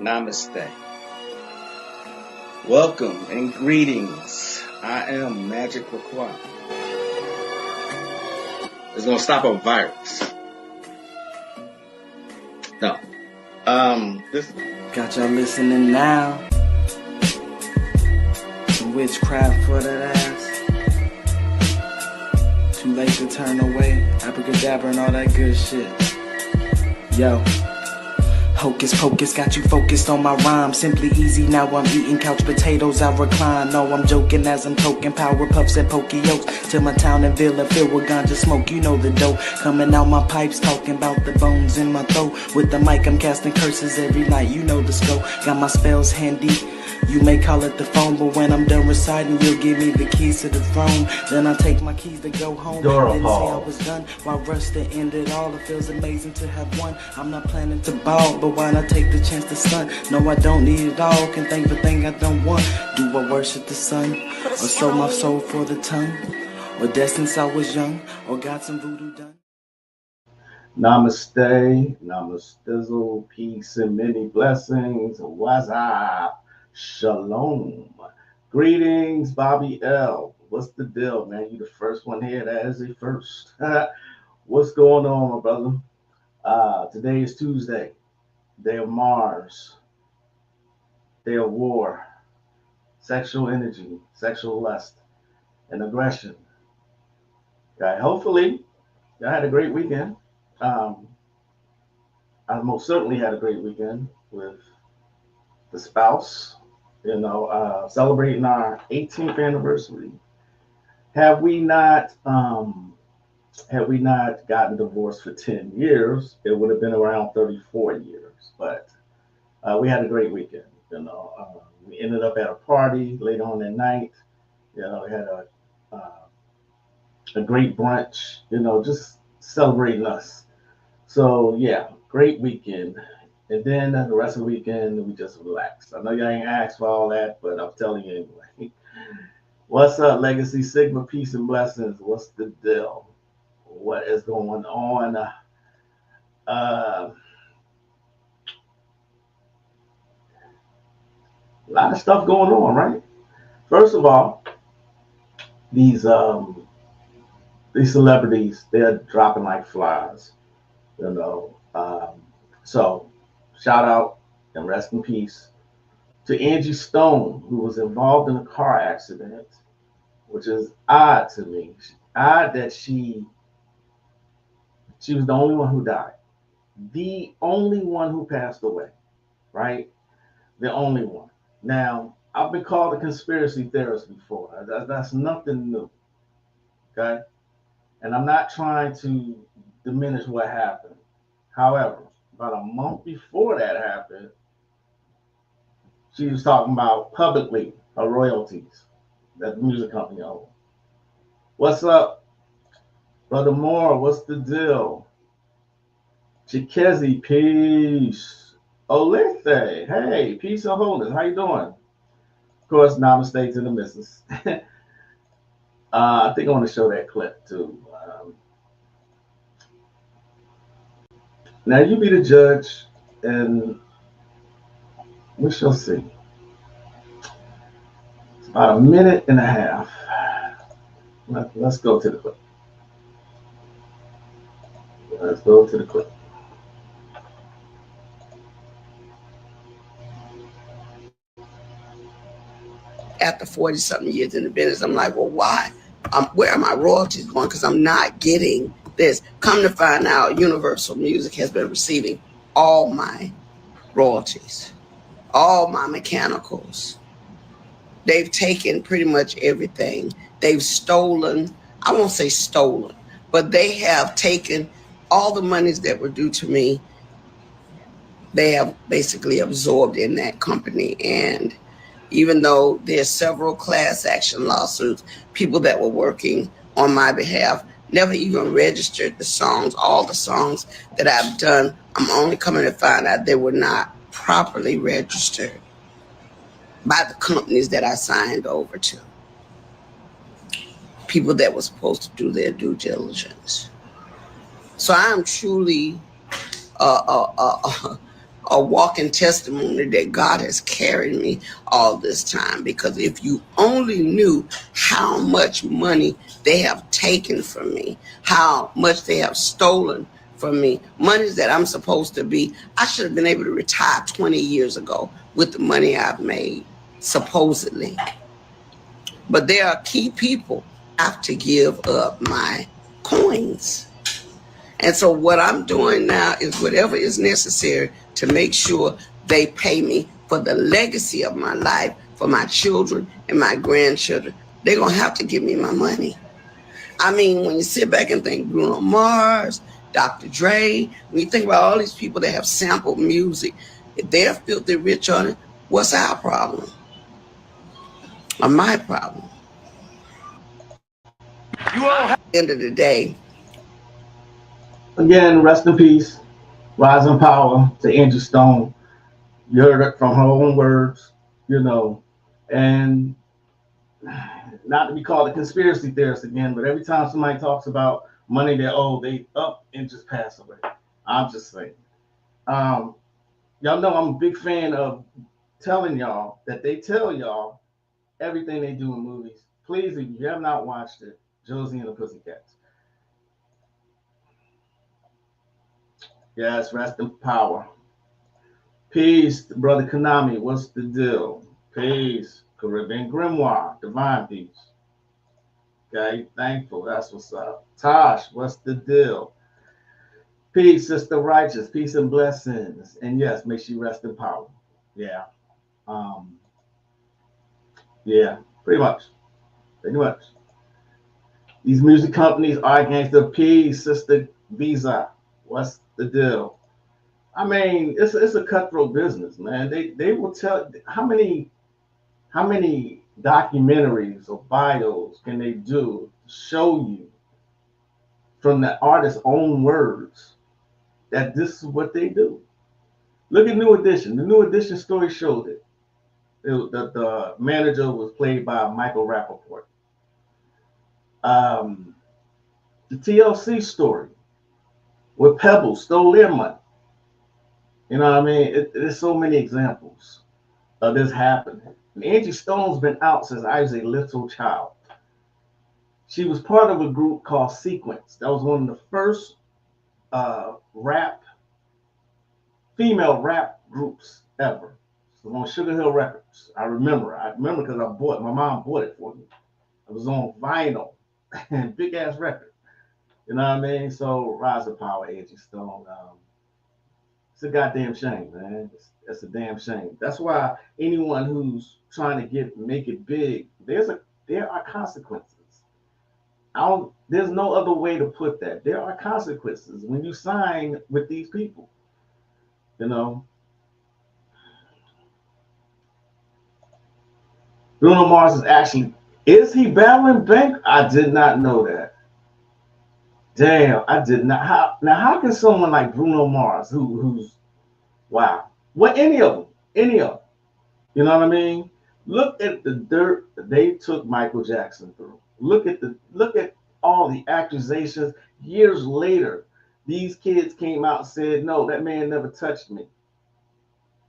Namaste. Welcome and greetings. I am Magick. It's gonna stop a virus. No. This Got y'all listening now. Some witchcraft for that ass. Too late to turn away. Abracadabra and all that good shit. Yo. Hocus pocus, got you focused on my rhyme. Simply easy, now I'm eating couch potatoes, I recline. No, I'm joking as I'm toking power puffs at Pokeos. Till my town and villa filled with ganja smoke, you know the dope. Coming out my pipes, talking about the bones in my throat. With the mic, I'm casting curses every night, you know the scope. Got my spells handy. You may call it the phone, but when I'm done reciting, you'll give me the keys to the throne. Then I take my keys to go home. Didn't say I was done. While rush to end it all, it feels amazing to have won. I'm not planning to ball, but why not take the chance to stunt? No, I don't need it all. Can thank for thing I don't want. Do I worship the sun, or sold my soul for the tongue, or dead since I was young, or got some voodoo done? Namaste, namastizzle, peace and many blessings. What's up? Shalom. Greetings, Bobby L. What's the deal, man? You the first one here. That is a first. What's going on, my brother? Today is Tuesday, day of Mars, day of war, sexual energy, sexual lust, and aggression. Okay, hopefully, I had a great weekend. I most certainly had a great weekend with the spouse, celebrating our 18th anniversary. Had we not gotten divorced for 10 years, it would have been around 34 years. But we had a great weekend. We ended up at a party later on that night. We had a great brunch. Just celebrating us. So yeah, great weekend. And then the rest of the weekend, we just relaxed. I know y'all ain't asked for all that, but I'm telling you anyway. What's up, Legacy Sigma? Peace and blessings. What's the deal? What is going on? A lot of stuff going on, right? First of all, these celebrities, they're dropping like flies. So shout out and rest in peace to Angie Stone, who was involved in a car accident, which is odd to me. Odd that she was the only one who died. The only one who passed away, right? The only one. Now, I've been called a conspiracy theorist before. That's nothing new, okay? And I'm not trying to diminish what happened. However, about a month before that happened, she was talking about publicly her royalties that the music company owned. What's up, Brother Moore? What's the deal? Chikezi, peace. Olethe, hey, peace and wholeness. How you doing? Of course, namaste to the missus. I think I want to show that clip too. Now you be the judge, and we shall see. It's about a minute and a half. Let's go to the clip. Let's go to the clip. After 40-something years in the business, I'm like, well, why? Where are my royalties going? Because I'm not getting this. Come to find out, Universal Music has been receiving all my royalties, all my mechanicals. They've taken pretty much everything. They've stolen, I won't say stolen, but they have taken all the monies that were due to me. They have basically absorbed in that company. And even though there's several class action lawsuits, people that were working on my behalf never even registered the songs. All the songs that I've done, I'm only coming to find out they were not properly registered by the companies that I signed over to. People that were supposed to do their due diligence. So I am truly a a walking testimony that God has carried me all this time. Because if you only knew how much money they have taken from me, how much they have stolen from me, money that I'm supposed to be, I should have been able to retire 20 years ago with the money I've made, supposedly. But there are key people I have to give up my coins. And so what I'm doing now is whatever is necessary to make sure they pay me for the legacy of my life, for my children and my grandchildren. They're going to have to give me my money. I mean, when you sit back and think Bruno Mars, Dr. Dre, when you think about all these people that have sampled music, if they're filthy rich on it, what's our problem? Or my problem? At the end of the day, Again, rest in peace, rise in power to Angie Stone. You heard it from her own words, you know, and not to be called a conspiracy theorist again, but every time somebody talks about money they owe, they up and just pass away. I'm just saying. Um, y'all know I'm a big fan of telling y'all that they tell y'all everything they do in movies. Please, if you have not watched it, Josie and the Pussycats. Yes, rest in power. Peace, brother Konami. What's the deal? Peace, Caribbean Grimoire. Divine peace. Okay, thankful. That's what's up. Tosh, what's the deal? Peace, sister righteous. Peace and blessings. And yes, may she rest in power. Yeah. Um. Yeah. Pretty much. Pretty much. These music companies are against the peace, sister Visa. What's the deal? I mean, it's a cutthroat business, man. They will tell how many documentaries or bios can they do to show you from the artist's own words that this is what they do. Look at New Edition. The New Edition story showed it. The manager was played by Michael Rappaport. The TLC story where Pebbles stole their money. You know what I mean? There's so many examples of this happening. And Angie Stone's been out since I was a little child. She was part of a group called Sequence. That was one of the first female rap groups ever. It was on Sugar Hill Records. I remember because my mom bought it for me. It was on vinyl and big ass record. You know what I mean? So rise of power, Angie Stone. It's a goddamn shame, man. It's a damn shame. That's why anyone who's trying to make it big, there are consequences. There's no other way to put that. There are consequences when you sign with these people. You know, Bruno Mars is he battling bank? I did not know that. Damn, I did not. How can someone like Bruno Mars, who's wow, what any of them, you know what I mean? Look at the dirt they took Michael Jackson through. Look at all the accusations. Years later, these kids came out and said, "No, that man never touched me."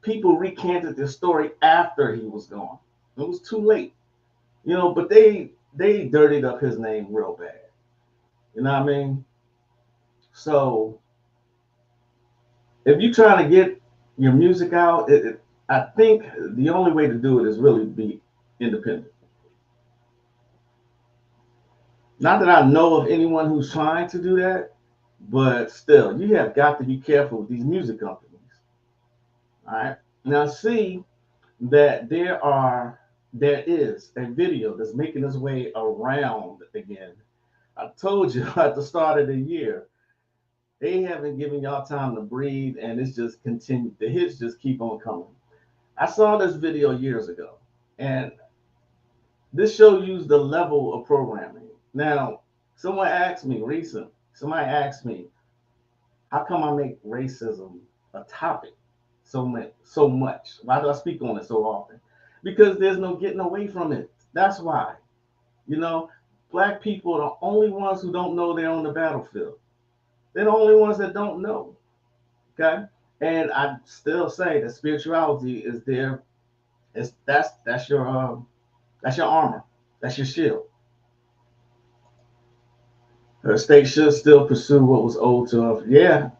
People recanted their story after he was gone. It was too late, you know. But they dirtied up his name real bad. You know what I mean? So if you're trying to get your music out, I think the only way to do it is really be independent. Not that I know of anyone who's trying to do that, but still, you have got to be careful with these music companies. All right. Now see that there is a video that's making its way around again. I told you at the start of the year, they haven't given y'all time to breathe, and it's just continued. The hits just keep on coming. I saw this video years ago, and this show used the level of programming. Now, somebody asked me, how come I make racism a topic so much? Why do I speak on it so often? Because there's no getting away from it. That's why. You know, black people are the only ones who don't know they're on the battlefield. They're the only ones that don't know. Okay? And I still say that spirituality is there. That's your armor. That's your shield. Her state should still pursue what was owed to her. Yeah,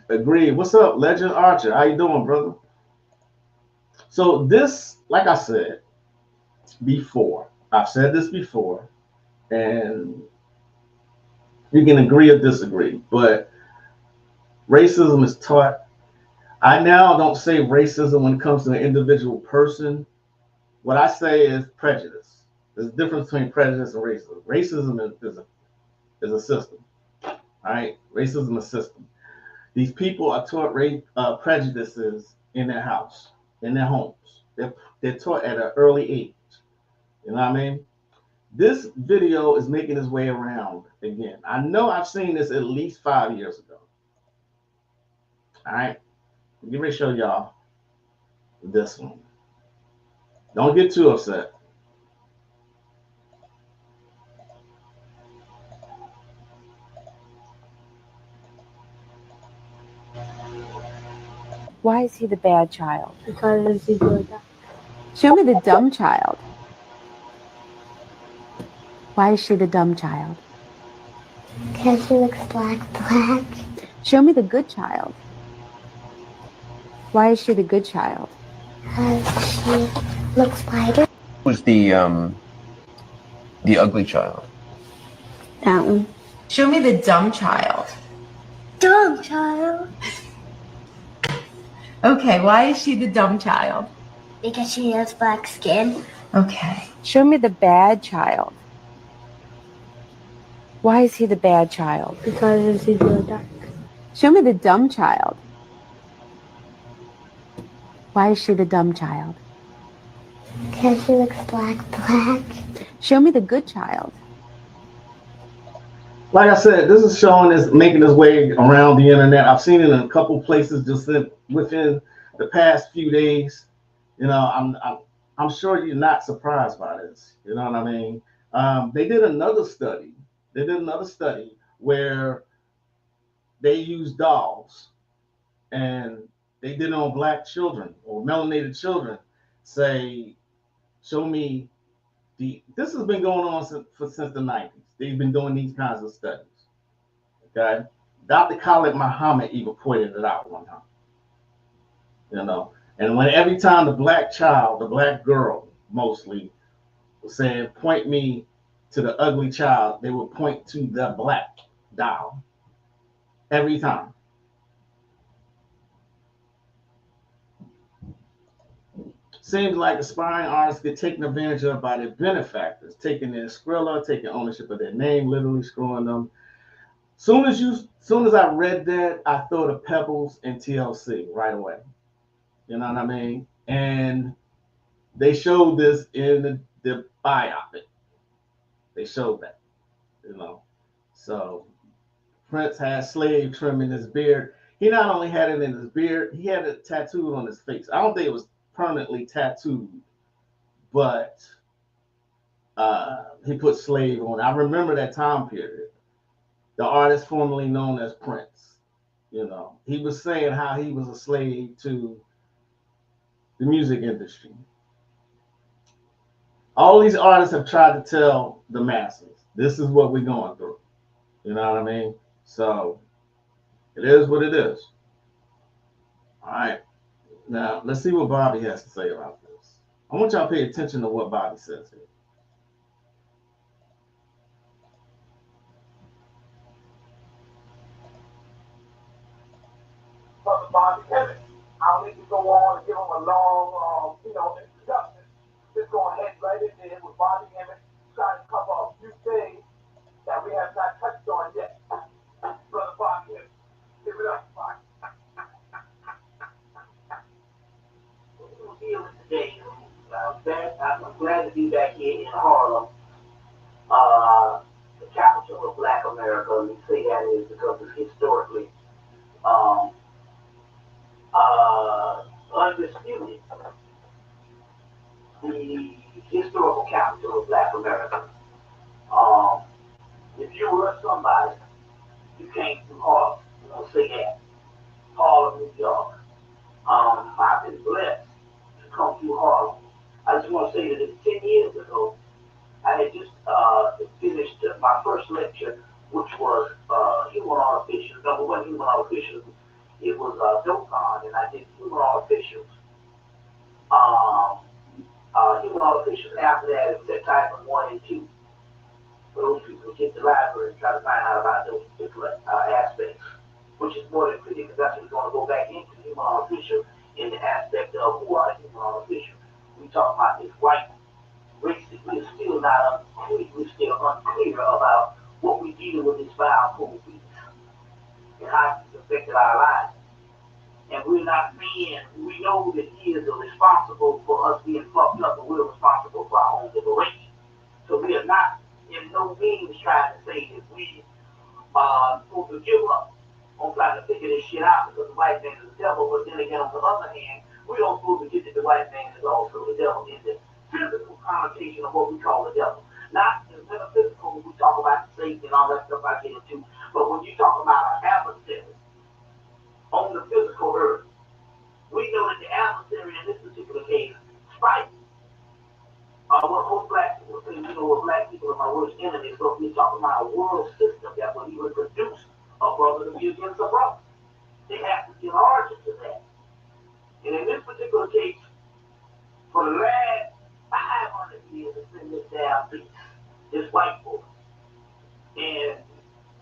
agreed. What's up, Legend Archer? How you doing, brother? So this, like I said before, I've said this before, and you can agree or disagree, but racism is taught. I now don't say racism when it comes to an individual person. What I say is prejudice. There's a difference between prejudice and racism. Racism is a system. All right, racism is a system. These people are taught prejudices in their house, in their homes. They're taught at an early age. You know what I mean? This video is making its way around again. I know I've seen this at least 5 years ago. All right, let me show y'all this one. Don't get too upset. Why is he the bad child? Because he's good. Show me the dumb child. Why is she the dumb child? Because she looks black. Show me the good child. Why is she the good child? Because she looks whiter. Who's the ugly child? That one. Show me the dumb child. Dumb child. Okay, why is she the dumb child? Because she has black skin. Okay. Show me the bad child. Why is he the bad child? Because he's really dark. Show me the dumb child. Why is she the dumb child? Because she looks black. Show me the good child. Like I said, this is showing this, making its way around the internet. I've seen it in a couple places just within the past few days. You know, I'm sure you're not surprised by this. You know what I mean? They did another study. Where they used dolls, and they did it on black children or melanated children. Say, show me this has been going on since the 90s. They've been doing these kinds of studies. Okay, Dr. Khalid Muhammad even pointed it out one time. You know, and when every time the black child, the black girl mostly, was saying, point me to the ugly child, they would point to the black doll every time. Seems like aspiring artists get taken advantage of by their benefactors, taking their Skrilla, taking ownership of their name, literally screwing them. Soon as I read that, I thought of Pebbles and TLC right away. You know what I mean? And they showed this in the biopic. They showed that, you know. So Prince had slave trim in his beard. He not only had it in his beard, he had it tattooed on his face. I don't think it was permanently tattooed, but he put slave on. I remember that time period. The artist formerly known as Prince, you know, he was saying how he was a slave to the music industry. All these artists have tried to tell the masses, this is what we're going through. You know what I mean? So it is what it is. All right. Now, let's see what Bobby has to say about this. I want y'all to pay attention to what Bobby says here. Brother Bobby Emmett. I don't need to go on and give him a long, introduction. Just go ahead right in there with Bobby Emmett, trying to cover a few things that we have not touched on yet. Brother Bobby Emmett, give it up, Bobby. We're here today. I'm glad to be back here in Harlem, the capital of Black America. We say that is because it's historically um, undisputed the historical capital of Black America. Um, if you were somebody, you came from Harlem. You don't say that. Harlem, New York. I've been blessed to come through Harlem. I just want to say that 10 years ago, I had just finished my first lecture, which was human artificial. No, it wasn't human artificial. It was Dokon, and I did human artificials. Um, human artificials after that, it was type of 1 and 2. For those people who get the library and try to find out about those particular aspects, which is more than pretty, because that's what we're going to go back into human artificial in the aspect of who are human artificial. We talk about this white race, we're still not unclear, we're still unclear about what we deal with this vile cold beast and how it's affected our lives. And we're not saying, we know that he is responsible for us being fucked up, but we're responsible for our own liberation. So we are not in no means trying to say that we are supposed to give up on trying to figure this shit out because the white man is the devil, but then again, on the other hand, we don't supposed to get that the white man is also the devil in the physical connotation of what we call the devil. Not in metaphysical when we talk about Satan and all that stuff I get into, but when you talk about an adversary on the physical earth, we know that the adversary in this particular case, spite what most black people say, you know, what black people are my worst enemies, so we're talking about a world system that will even produce a brother to be against a brother. They have to be an origin to that. And in this particular case, for the last 500 years, it's been this damn beast, this white boy. And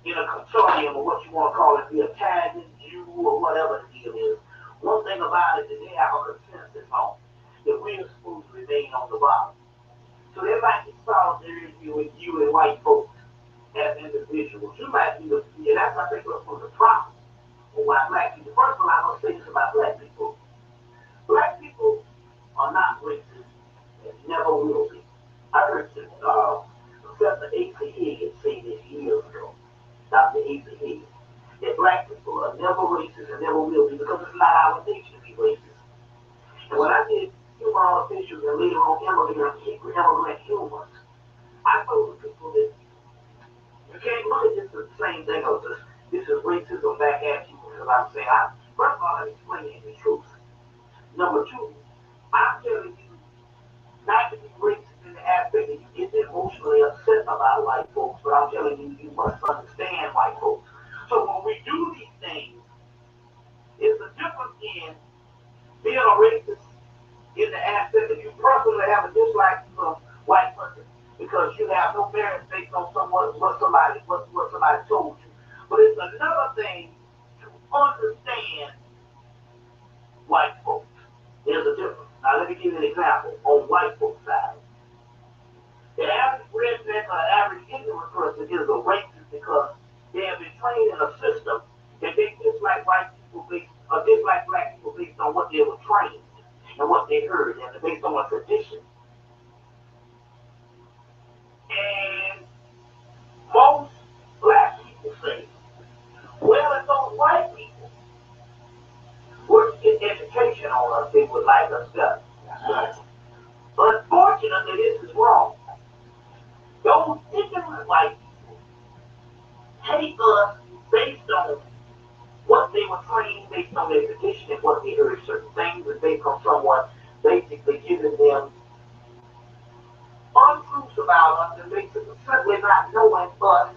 in a consortium or what you want to call it, the Italian, Jew, or whatever the deal is, one thing about it is they have a consensus on that we are supposed to remain on the bottom. So there might be solidarity with you and white folks as individuals. You might be the, and that's I think what's the problem for white black people. First of all, I'm going to say this about black people. Black people are not racist and never will be. I heard Professor A.C. Higgins say this years ago, Dr. A.C. Higgins, that black people are never racist and never will be because it's not our nature to be racist. And when I did human artificials and later on immigrant humans, I told the people that you can't look at this as the same thing of this is racism back at you because I'm saying, first of all, I'm explaining the truth. Number two, I'm telling you not to be racist in the aspect that you get emotionally upset about white folks, but I'm telling you, you must understand white folks. So when we do these things, it's a difference in being a racist in the aspect that you personally have a dislike for white person because you have no merit based on what somebody told you. But it's another thing to understand white folks. There's a difference. Now let me give you an example on white folks' side. The average redneck or average ignorant person is a racist because they have been trained in a system that they dislike white people dislike black people based on what they were trained and what they heard and based on a tradition. And most black people say, well, if those white people were to get education on us, they would like us better. Unfortunately, this is wrong. Those ignorant white people hate us based on what they were trained, based on their tradition and what they heard certain things, and based on someone basically giving them untruths about us and basically simply not knowing us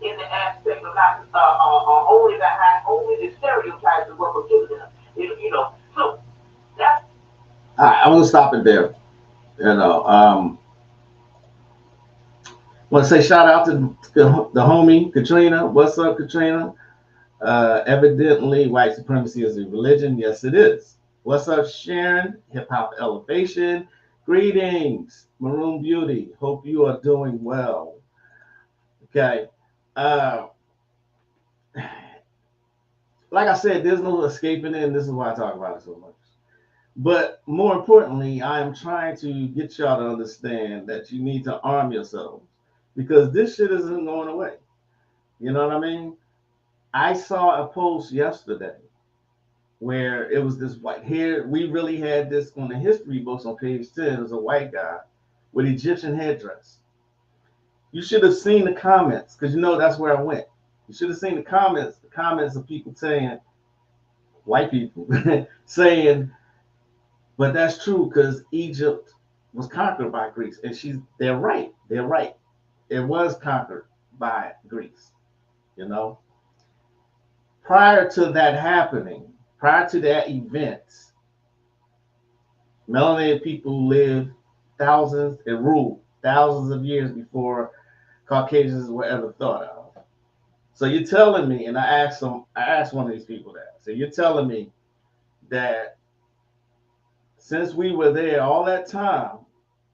in the aspect of not only the stereotypes of what we're giving them. You know, so that's. All right, I'm gonna stop it there. You know, want to say shout out to the homie Katrina. What's up, Katrina? Evidently, white supremacy is a religion. Yes, it is. What's up, Sharon? Hip Hop Elevation. Greetings, Maroon Beauty. Hope you are doing well. Okay. Like I said, there's no escaping it, and this is why I talk about it so much. But more importantly, I am trying to get y'all to understand that you need to arm yourselves because this shit isn't going away. You know what I mean? I saw a post yesterday where it was this white hair. We really had this on the history books on page 10. It was a white guy with Egyptian headdress. You should have seen the comments because you know that's where I went. You should have seen the comments of people saying, white people saying, But that's true because Egypt was conquered by Greece, and they're right. They're right. It was conquered by Greece. You know, prior to that happening, prior to that event, melanated people lived thousands and ruled thousands of years before Caucasians were ever thought of. So you're telling me, and I asked one of these people that. So you're telling me that since we were there all that time,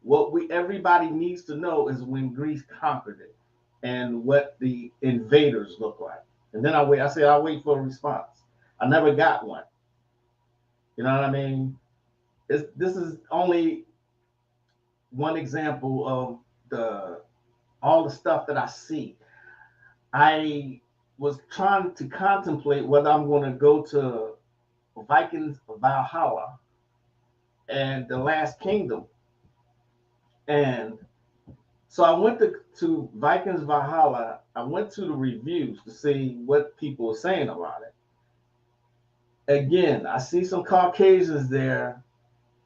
what we everybody needs to know is when Greece conquered it and what the invaders look like. And then I wait. I said I'll wait for a response. I never got one. You know what I mean? This is only one example of the all the stuff that I see. I was trying to contemplate whether I'm going to go to Vikings Valhalla and the Last Kingdom. And so I went to Vikings Valhalla. I went to the reviews to see what people were saying about it. Again, I see some Caucasians there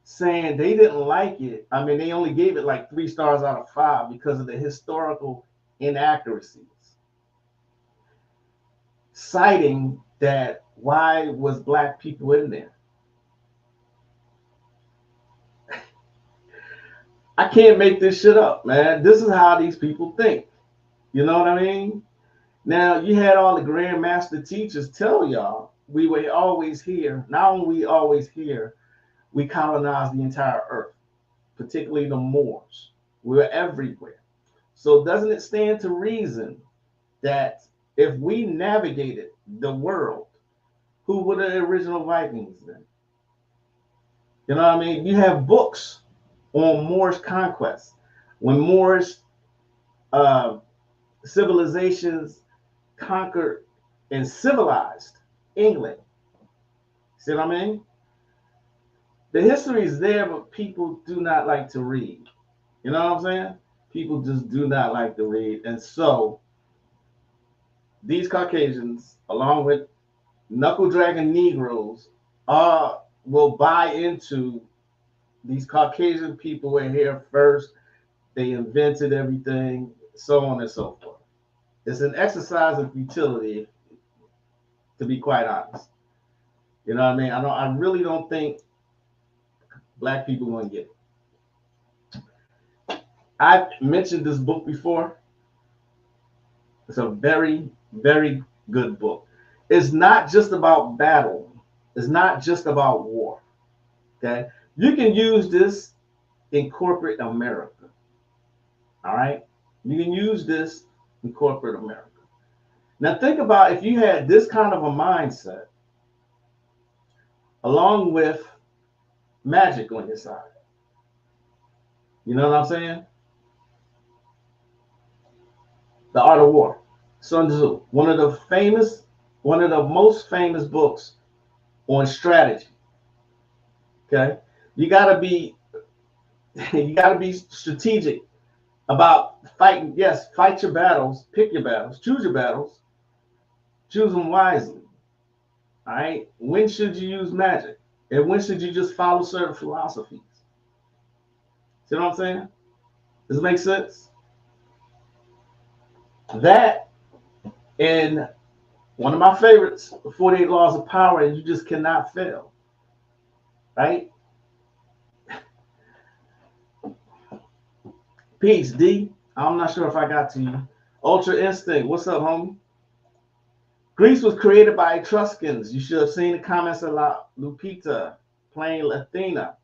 saying they didn't like it. I mean, they only gave it like 3 stars out of 5 because of the historical inaccuracies, citing that why was black people in there? I can't make this shit up, man. This is how these people think. You know what I mean? Now, you had all the grandmaster teachers tell y'all we were always here. Not only we always here, we colonized the entire earth, particularly the Moors. We were everywhere. So doesn't it stand to reason that if we navigated the world, who were the original Vikings then? You know what I mean? You have books on Moorish conquest. When Moorish civilizations conquered and civilized England. See what I mean? The history is there, but people do not like to read. You know what I'm saying? People just do not like to read. And so these Caucasians, along with knuckle dragging Negroes, will buy into these Caucasian people were here first. They invented everything, so on and so forth. It's an exercise in futility, to be quite honest. You know what I mean? I really don't think black people are gonna get it. I mentioned this book before. It's a very, very good book. It's not just about battle. It's not just about war. Okay? You can use this in corporate America. All right? You can use this in corporate America. Now think about if you had this kind of a mindset along with Magick on your side. You know what I'm saying? The Art of War. Sun Tzu, one of the most famous books on strategy. Okay? You gotta be strategic about fighting. Yes, fight your battles, pick your battles, choose your battles, choose them wisely. All right? When should you use magic? And when should you just follow certain philosophies? See what I'm saying? Does it make sense? That and one of my favorites, the 48 Laws of Power, and you just cannot fail. Right? Peace, D. I'm not sure if I got to you. Ultra Instinct, what's up, homie? Greece was created by Etruscans. You should have seen the comments about Lupita playing Athena.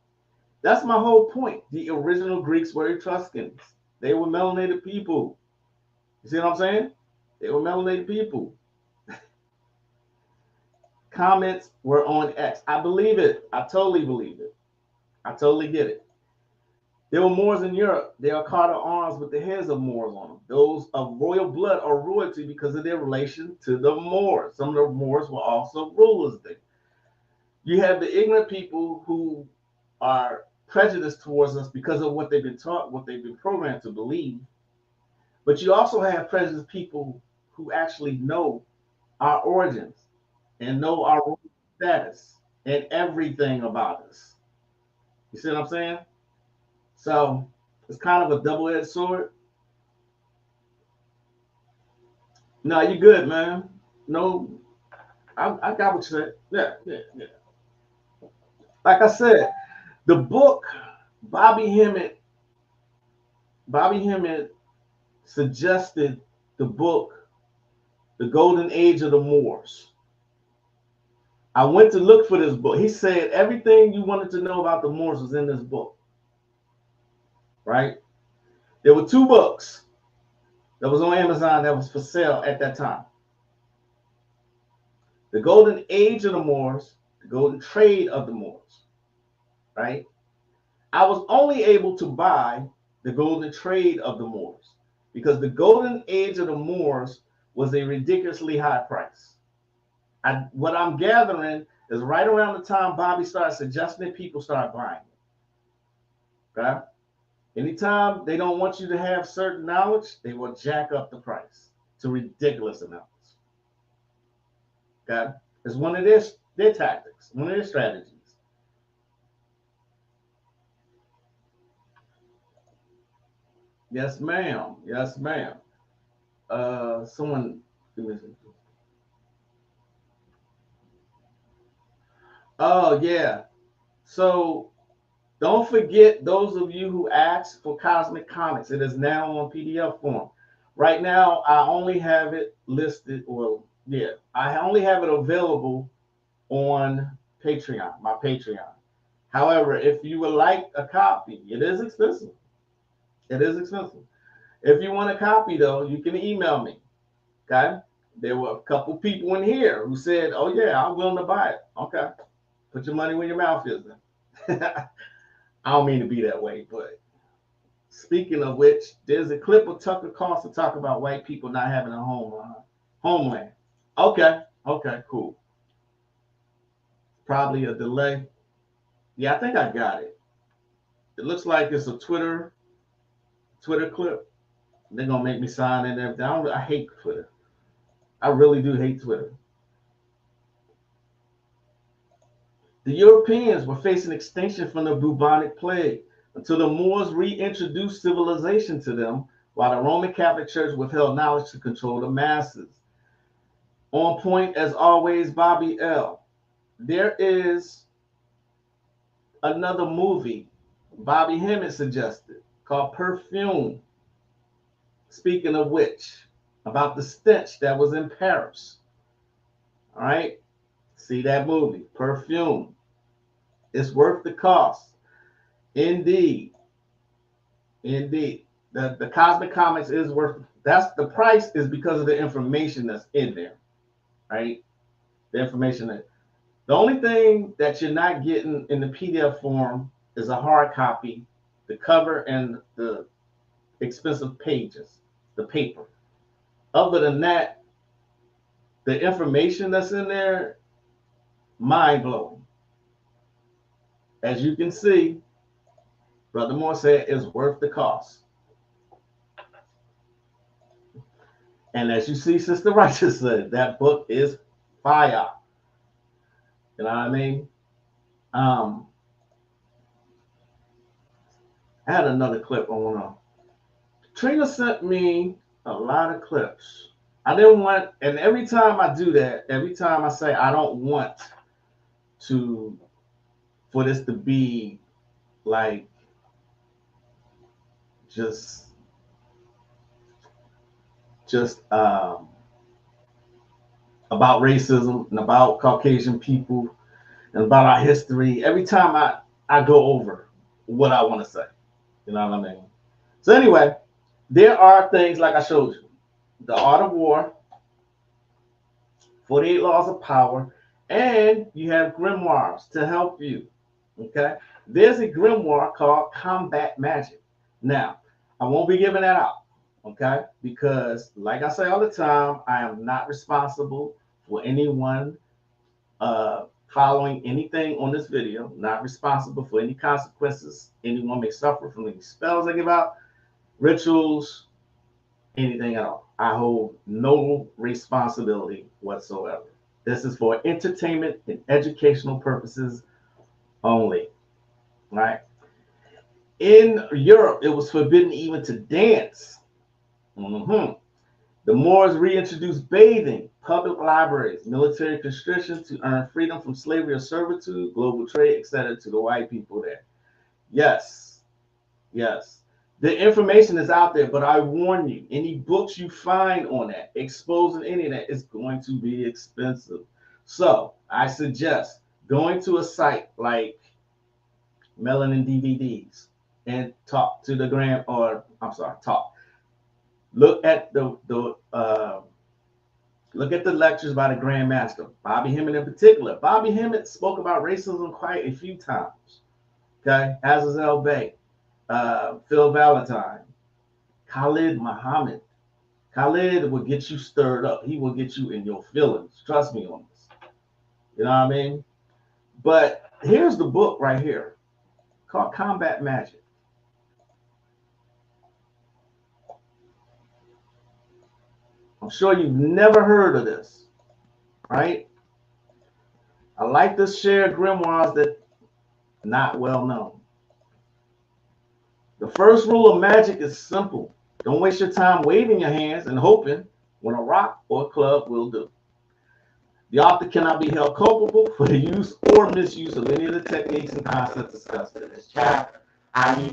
That's my whole point. The original Greeks were Etruscans. They were melanated people. You see what I'm saying? They were melanated people. Comments were on X. I believe it. I totally believe it. I totally get it. There were Moors in Europe. They are caught at arms with the heads of Moors on them. Those of royal blood are royalty because of their relation to the Moors. Some of the Moors were also rulers there. You have the ignorant people who are prejudiced towards us because of what they've been taught, what they've been programmed to believe. But you also have prejudiced people who actually know our origins and know our status and everything about us. You see what I'm saying? So it's kind of a double-edged sword. No, you good, man. No, I got what you said. Yeah. Like I said, the book, Bobby Hemmett, Bobby Hemmett suggested the book, The Golden Age of the Moors. I went to look for this book. He said everything you wanted to know about the Moors was in this book. Right? There were 2 books that was on Amazon that was for sale at that time. The Golden Age of the Moors, The Golden Trade of the Moors. Right? I was only able to buy The Golden Trade of the Moors because The Golden Age of the Moors was a ridiculously high price. What I'm gathering is right around the time Bobby started suggesting it, people started buying it. Okay? Anytime they don't want you to have certain knowledge, they will jack up the price to ridiculous amounts. Okay? It's one of their tactics, one of their strategies. Yes, ma'am. Yes, ma'am. Someone. Oh, yeah. So don't forget those of you who asked for Cosmic Comics. It is now on PDF form. Right now, I only have it listed, I only have it available on Patreon, my Patreon. However, if you would like a copy, it is expensive. It is expensive. If you want a copy, though, you can email me. Okay? There were a couple people in here who said, oh, yeah, I'm willing to buy it. Okay. Put your money where your mouth is. I don't mean to be that way, but speaking of which, there's a clip of Tucker Carlson talk about white people not having a homeland. Okay, cool. Probably a delay. Yeah, I think I got it. It looks like it's a Twitter clip. They're gonna make me sign in and everything. I hate Twitter. I really do hate Twitter. The Europeans were facing extinction from the bubonic plague until the Moors reintroduced civilization to them, while the Roman Catholic Church withheld knowledge to control the masses. On point, as always, Bobby L. There is another movie Bobby Hemmett suggested called Perfume. Speaking of which, about the stench that was in Paris. All right? See that movie, Perfume. It's worth the cost. Indeed. The Cosmic Comics is worth, that's the price is because of the information that's in there. Right? The information that, the only thing that you're not getting in the PDF form is a hard copy, the cover, and the expensive pages, the paper. Other than that, the information that's in there, mind-blowing. As you can see, Brother Moore said it's worth the cost. And as you see, Sister Righteous said, that book is fire. You know what I mean? I had another clip I want to. Trina sent me a lot of clips. I didn't want, and every time I do that, every time I say I don't want for this to be like just about racism and about Caucasian people and about our history. Every time I go over what I want to say, you know what I mean? So anyway, there are things like I showed you, The Art of War, 48 Laws of Power, and you have grimoires to help you. Okay, there's a grimoire called Combat Magic. Now, I won't be giving that out, okay? Because, like I say all the time, I am not responsible for anyone following anything on this video. Not responsible for any consequences anyone may suffer from any spells I give out, rituals, anything at all. I hold no responsibility whatsoever. This is for entertainment and educational purposes only, right? In Europe, it was forbidden even to dance. Mhm. The Moors reintroduced bathing, public libraries, military conscription to earn freedom from slavery or servitude, global trade, etc. to the white people there. Yes, yes. The information is out there, but I warn you, any books you find on that, exposing any of that, is going to be expensive. So I suggest going to a site like Melanin DVDs and talk to the grand, or I'm sorry, talk. Look at look at the lectures by the Grand Master, Bobby Hemmett in particular. Bobby Hemmett spoke about racism quite a few times. Okay, Azazel Bay, Phil Valentine, Khalid Muhammad. Khalid will get you stirred up. He will get you in your feelings. Trust me on this. You know what I mean? But here's the book right here called Combat Magic. I'm sure you've never heard of this, right? I like to share grimoires that are not well known. The first rule of magic is simple. Don't waste your time waving your hands and hoping when a rock or a club will do. The author cannot be held culpable for the use or misuse of any of the techniques and concepts discussed in this chapter. I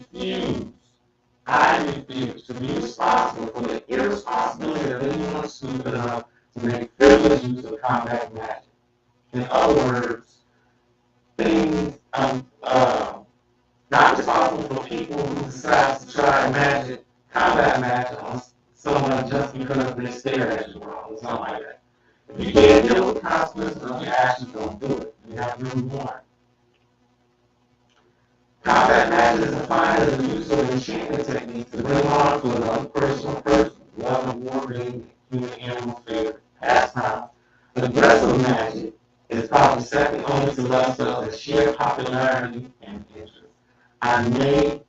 refuse to be responsible for the irresponsibility of anyone stupid enough to make frivolous use of combat magic. In other words, things not responsible for people who decide to try magic, combat magic on someone just because they stare at you wrong or something like that. If you can't deal with the consequences of your actions, don't do it. You have to move on. Combat magic is defined as the use of enchantment techniques to bring harm to another person or person. Love and war being human animal favorite pastime. Aggressive magic is probably second only to love spells in sheer popularity and interest. I may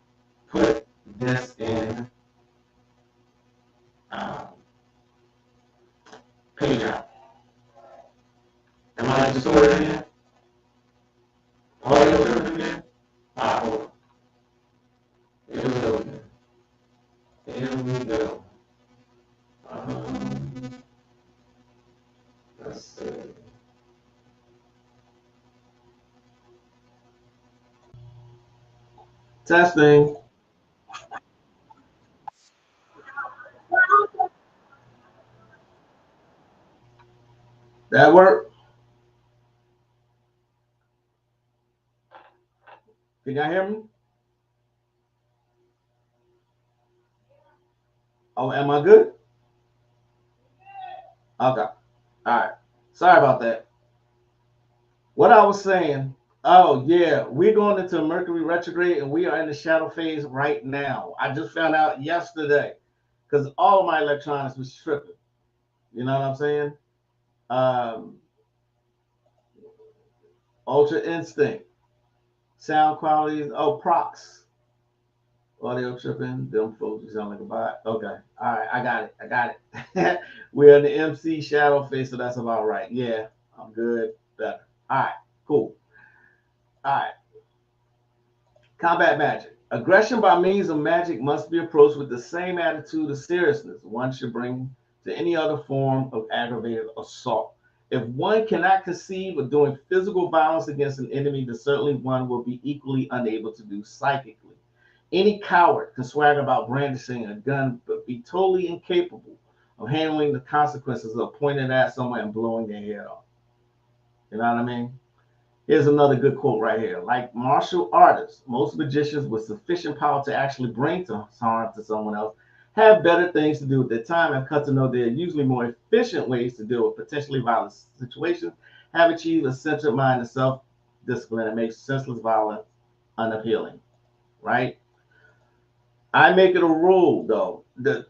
put this in page out. Am I distorted again? Audio distorted again? Hold on. Here we go again. Here we go. Let's see. Testing. That work? Can y'all hear me? Oh, am I good? Okay. All right. Sorry about that. What I was saying, oh, yeah, we're going into Mercury retrograde and we are in the shadow phase right now. I just found out yesterday because all of my electronics was tripping. You know what I'm saying? Ultra Instinct, sound qualities, procs, audio tripping, them folks, you sound like a bot. Okay, all right, I got it. We're in the MC shadow phase, so that's about right. Yeah, I'm good, better. All right, cool. All right. Combat magic. Aggression by means of magic must be approached with the same attitude of seriousness one should bring to any other form of aggravated assault. If one cannot conceive of doing physical violence against an enemy, then certainly one will be equally unable to do psychically. Any coward can swagger about brandishing a gun, but be totally incapable of handling the consequences of pointing it at someone and blowing their head off. You know what I mean? Here's another good quote right here. Like martial artists, most magicians with sufficient power to actually bring harm to someone else have better things to do with their time and come to know there are usually more efficient ways to deal with potentially violent situations, have achieved a centered mind and self-discipline that makes senseless violence unappealing, right? I make it a rule, though, that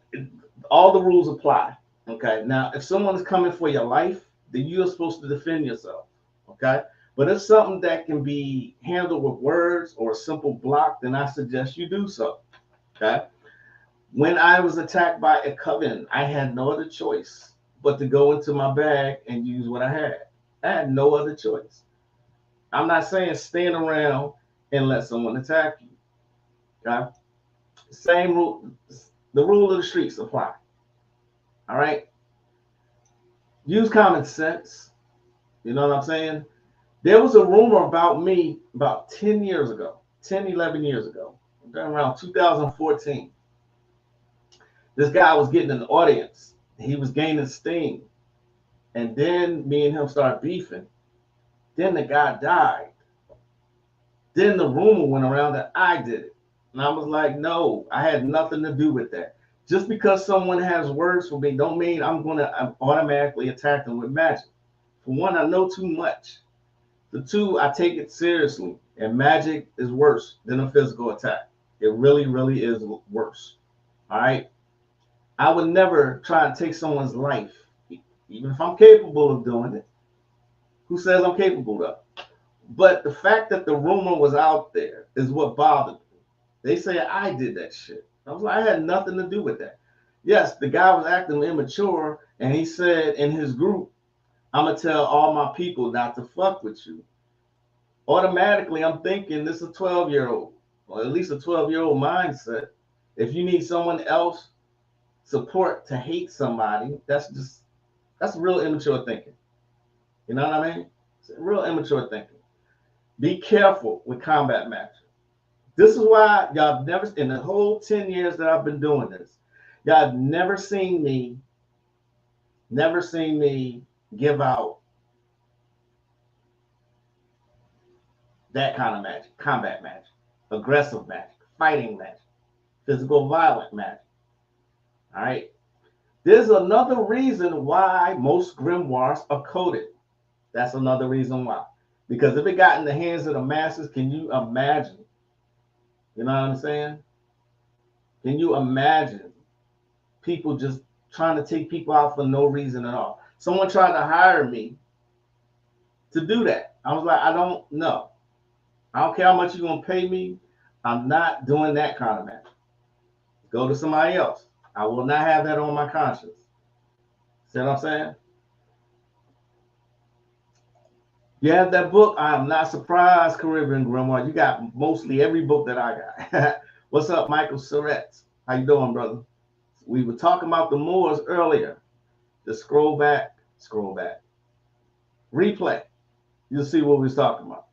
all the rules apply, okay? Now, if someone is coming for your life, then you're supposed to defend yourself, okay? But if something that can be handled with words or a simple block, then I suggest you do so, okay? When I was attacked by a coven, I had no other choice but to go into my bag and use what I had. I had no other choice. I'm not saying stand around and let someone attack you. Okay? Same rule, the rule of the streets apply. All right? Use common sense. You know what I'm saying? There was a rumor about me about 10 years ago, 10, 11 years ago, around 2014. This guy was getting an audience. He was gaining steam. And then me and him started beefing. Then the guy died. Then the rumor went around that I did it. And I was like, no, I had nothing to do with that. Just because someone has words for me don't mean I'm automatically attack them with magic. For one, I know too much. For two, I take it seriously. And magic is worse than a physical attack. It really, really is worse. All right? I would never try and take someone's life, even if I'm capable of doing it. Who says I'm capable of? But the fact that the rumor was out there is what bothered me. They say I did that shit. I was like, I had nothing to do with that. Yes, the guy was acting immature, and he said in his group, I'm going to tell all my people not to fuck with you. Automatically, I'm thinking this is a 12-year-old, or at least a 12-year-old mindset. If you need someone else support to hate somebody, that's real immature thinking. You know what I mean? It's real immature thinking. Be careful with combat matches. This is why y'all never, in the whole 10 years that I've been doing this, y'all have never seen me give out that kind of magic, combat magic, aggressive magic, fighting magic, physical violent magic. All right. There's another reason why most grimoires are coded. That's another reason why. Because if it got in the hands of the masses, can you imagine? You know what I'm saying? Can you imagine people just trying to take people out for no reason at all? Someone tried to hire me to do that. I was like, I don't know. I don't care how much you're going to pay me. I'm not doing that kind of magic. Go to somebody else. I will not have that on my conscience. See what I'm saying? You have that book. I am not surprised, Caribbean Grimoire. You got mostly every book that I got. What's up, Michael Surratt? How you doing, brother? We were talking about the Moors earlier. Just scroll back. Replay. You'll see what we was talking about.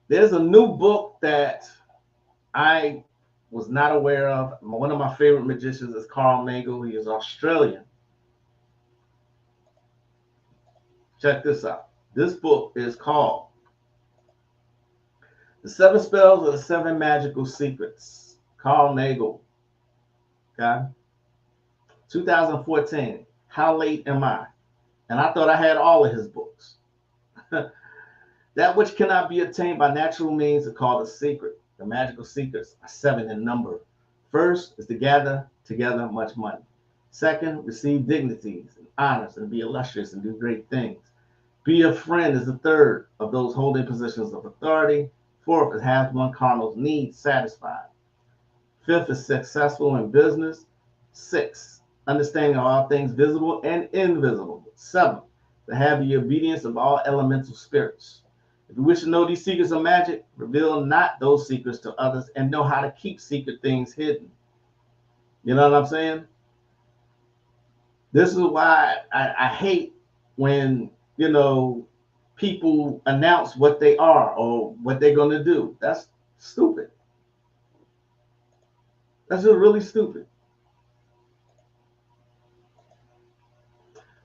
There's a new book that I was not aware of. One of my favorite magicians is Carl Nagel. He is Australian. Check this out. This book is called The 7 Spells of the 7 Magical Secrets. Carl Nagel. Okay? 2014. How late am I? And I thought I had all of his books. That which cannot be attained by natural means is called a secret. The magical secrets are 7 in number. First is to gather together much money. Second, receive dignities and honors and be illustrious and do great things. Be a friend is the third of those holding positions of authority. Fourth is have one carnal's needs satisfied. Fifth is successful in business. Sixth, understanding of all things visible and invisible. Seventh, to have the obedience of all elemental spirits. If you wish to know these secrets of magic, reveal not those secrets to others and know how to keep secret things hidden. You know what I'm saying? This is why I hate when, people announce what they are or what they're going to do. That's stupid. That's just really stupid.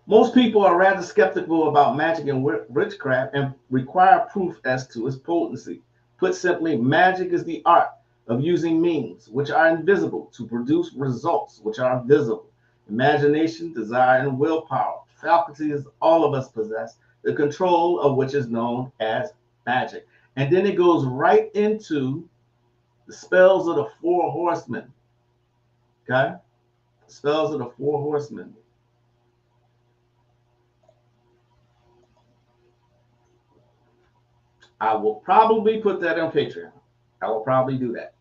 Most people are rather skeptical about magic and witchcraft and require proof as to its potency. Put simply, magic is the art of using means which are invisible to produce results which are visible. Imagination, desire, and willpower, faculties all of us possess, the control of which is known as magic. And then it goes right into the spells of the 4 horsemen. Okay? Spells of the 4 horsemen. I will probably put that on Patreon. I will probably do that.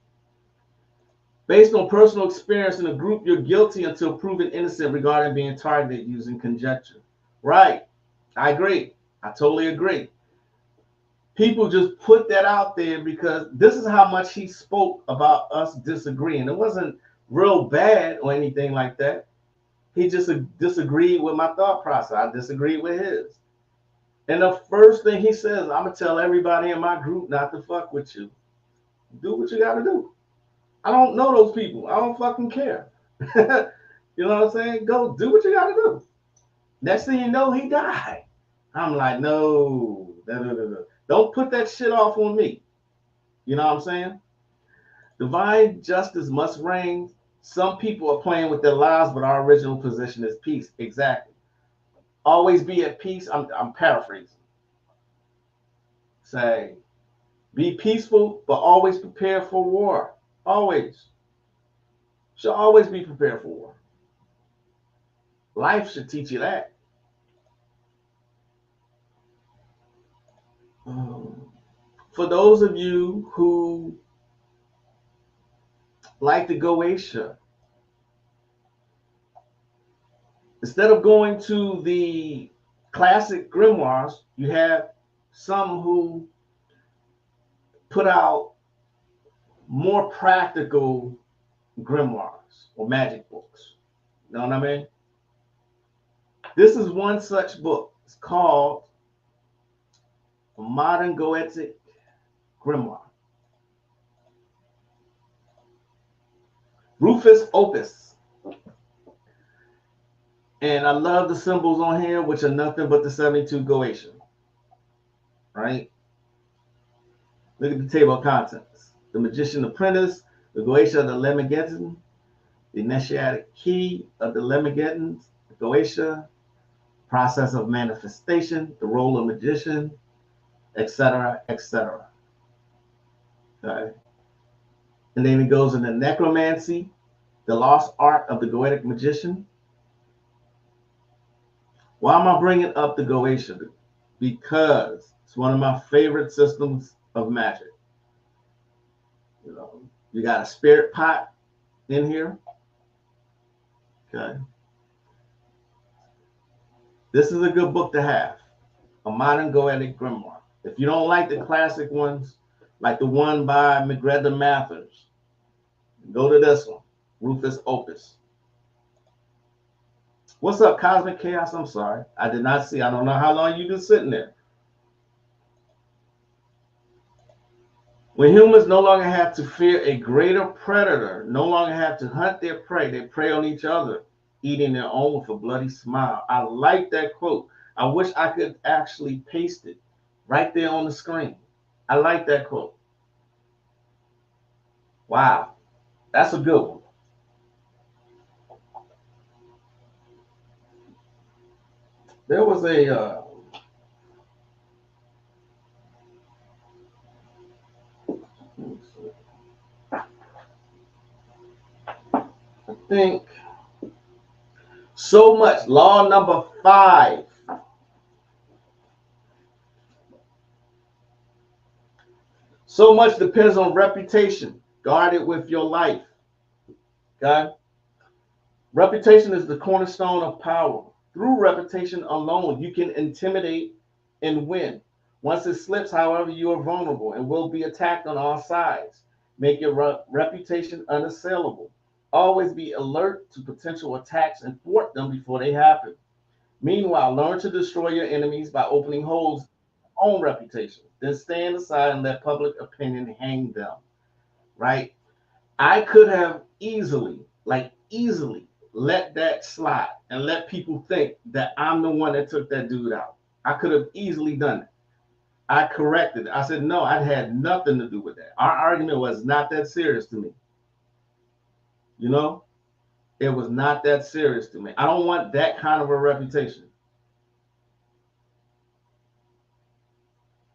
Based on personal experience in a group, you're guilty until proven innocent regarding being targeted using conjecture. Right. I agree. I totally agree. people just put that out there because this is how much he spoke about us disagreeing. It wasn't real bad or anything like that. He just disagreed with my thought process. I disagreed with his. And the first thing he says, I'm going to tell everybody in my group not to fuck with you. Do what you got to do. I don't know those people. I don't fucking care. You know what I'm saying? Go do what you got to do. Next thing you know, he died. I'm like, no. Don't put that shit off on me. You know what I'm saying? Divine justice must reign. Some people are playing with their lives, but our original position is peace. Exactly. Always be at peace. I'm paraphrasing. Say, be peaceful, but always prepare for war. Always. Should always be prepared for war. Life should teach you that. For those of you who like the Goetia, instead of going to the classic grimoires, you have some who put out more practical grimoires or magic books. You know what I mean? This is one such book. It's called A Modern Goetic Grimoire. Rufus Opus. And I love the symbols on here, which are nothing but the 72 Goetia. Right? Look at the table of contents. The Magician Apprentice, the Goetia of the Lemegeddon, the Initiatic Key of the Lemegeddons, the Goetia, Process of Manifestation, the Role of Magician, etc., etc. Okay. And then it goes into Necromancy, the Lost Art of the Goetic Magician. Why am I bringing up the Goetia? Because it's one of my favorite systems of magic. You know, you got a spirit pot in here. Okay. This is a good book to have. A Modern Goetic Grimoire. If you don't like the classic ones, like the one by McGregor Mathers, go to this one, Rufus Opus. What's up, Cosmic Chaos? I'm sorry. I did not see. I don't know how long you've been sitting there. When humans no longer have to fear a greater predator, no longer have to hunt their prey, they prey on each other, eating their own with a bloody smile. I like that quote. I wish I could actually paste it right there on the screen. I like that quote. Wow. That's a good one. There was a I think so much. Law number 5. So much depends on reputation. Guard it with your life. Okay? Reputation is the cornerstone of power. Through reputation alone, you can intimidate and win. Once it slips, however, you are vulnerable and will be attacked on all sides. Make your reputation unassailable. Always be alert to potential attacks and thwart them before they happen. Meanwhile, learn to destroy your enemies by opening holes in your own reputation. Then stand aside and let public opinion hang them. Right? I could have easily let that slide and let people think that I'm the one that took that dude out. I could have easily done it. I corrected it. I said, no, I had nothing to do with that. Our argument was not that serious to me. You know, it was not that serious to me. I don't want that kind of a reputation.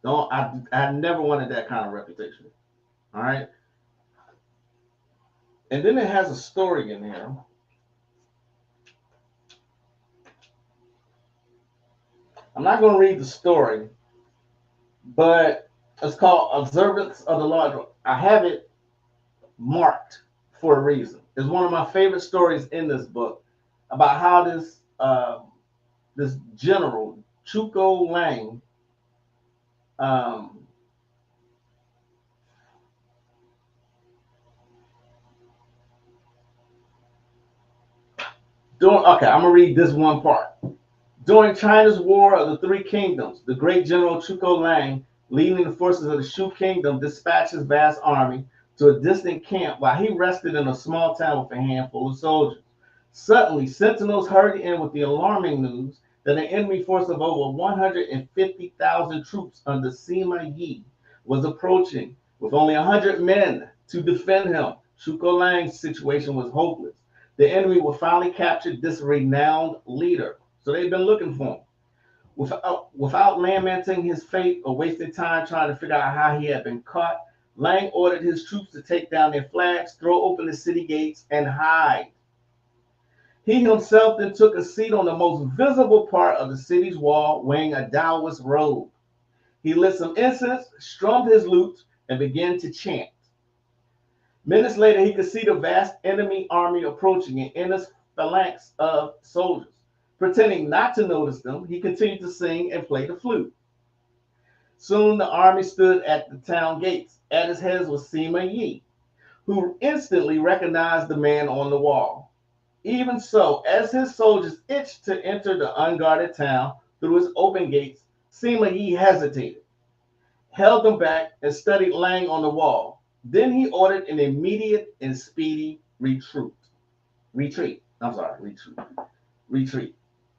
No, I never wanted that kind of reputation. All right. And then it has a story in here. I'm not going to read the story, but it's called Observance of the Law. I have it marked for a reason. It's one of my favorite stories in this book about how this general, Chuko Lang, Okay, I'm gonna read this one part. During China's War of the Three Kingdoms, the great general Chuko Lang, leading the forces of the Shu Kingdom, dispatched his vast army to a distant camp while he rested in a small town with a handful of soldiers. Suddenly, sentinels hurried in with the alarming news that an enemy force of over 150,000 troops under Sima Yi was approaching with only 100 men to defend him. Chuko Lang's situation was hopeless. The enemy would finally capture this renowned leader. So they've been looking for him. Without lamenting his fate or wasting time trying to figure out how he had been caught, Lang ordered his troops to take down their flags, throw open the city gates, and hide. He himself then took a seat on the most visible part of the city's wall, wearing a Taoist robe. He lit some incense, strummed his lute, and began to chant. Minutes later, he could see the vast enemy army approaching an endless phalanx of soldiers. Pretending not to notice them, he continued to sing and play the flute. Soon the army stood at the town gates. At his head was Sima Yi, who instantly recognized the man on the wall. Even so, as his soldiers itched to enter the unguarded town through its open gates, Sima Yi hesitated, held them back, and studied Lang on the wall. Then he ordered an immediate and speedy retreat. Retreat.